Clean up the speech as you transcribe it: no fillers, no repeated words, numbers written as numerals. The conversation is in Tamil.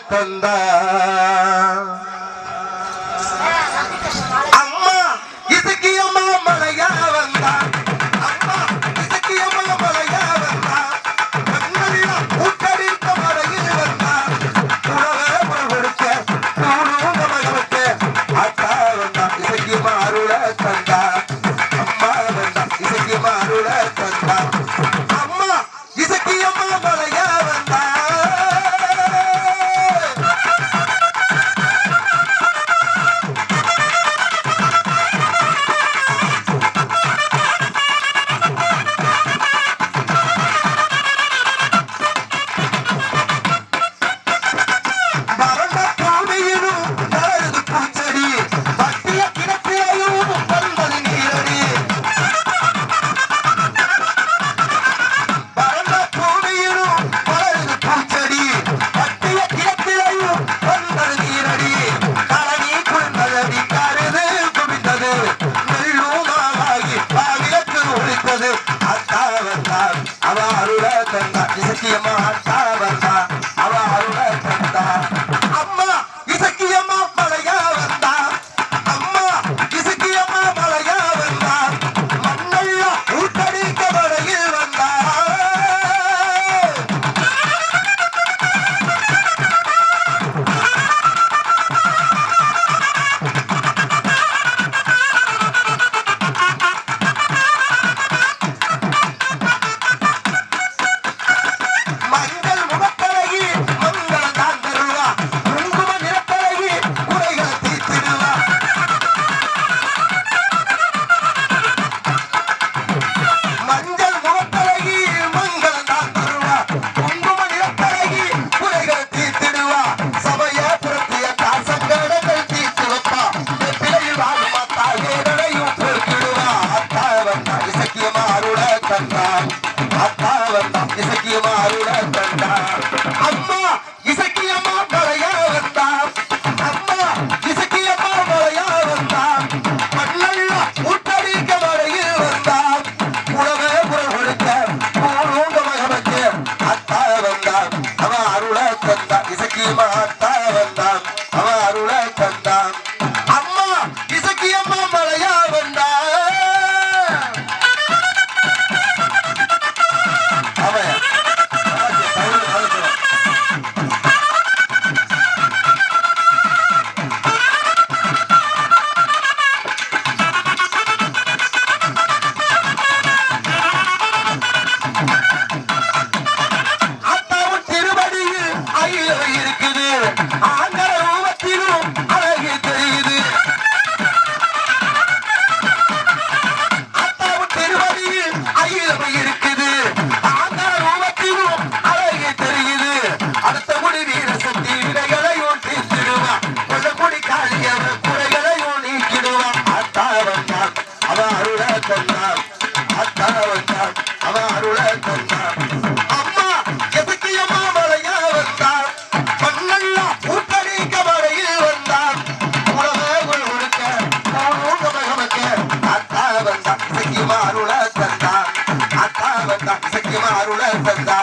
தந்தா அம்மா இசக்கியம்மா மலையா வந்தா அம்மா இசக்கியம்மா மலையா வந்தா கண்ணெல்லாம் ஊட்டடித்த மலையில் வந்தா உலக புறவெடுக்க கூடும் மகளுக்கு ஆத்தா வந்தா இசக்கியம்மா அருள தந்தா அம்மா வந்தா இசக்கியம்மா அருள தந்தா அம்மா இசக்கியம்மா மலையா வந்தா அவ அருள தந்தா இசக்கியம்மா அத்தா வந்தா அவ அருள தந்தா அம்மா இசக்கியம்மா மலையா வந்தா அம்மா இசக்கியம்மா மலையா வந்தா மண்ணெல்லாம் ஊட்டடிக்க மலையில் வந்தா அத்தா வந்தா இசக்கியம்மா அருள தந்தா அம்மா இசக்கியம்மா மலையா வந்தா அம்மா இசக்கியம்மா மலையா வந்தா மண்ணெல்லாம் ஊட்டடிக்க மலையில் வந்தா உலக புறவெடுக்க கூடும் மகனுக்கு அத்தா வந்தா அவ அருள தந்தா இசக்கியம்மா அத்தா வந்தா அவ அருள தந்தா அம்மா இசக்கியம்மா மலையா வந்தா அருள தந்தா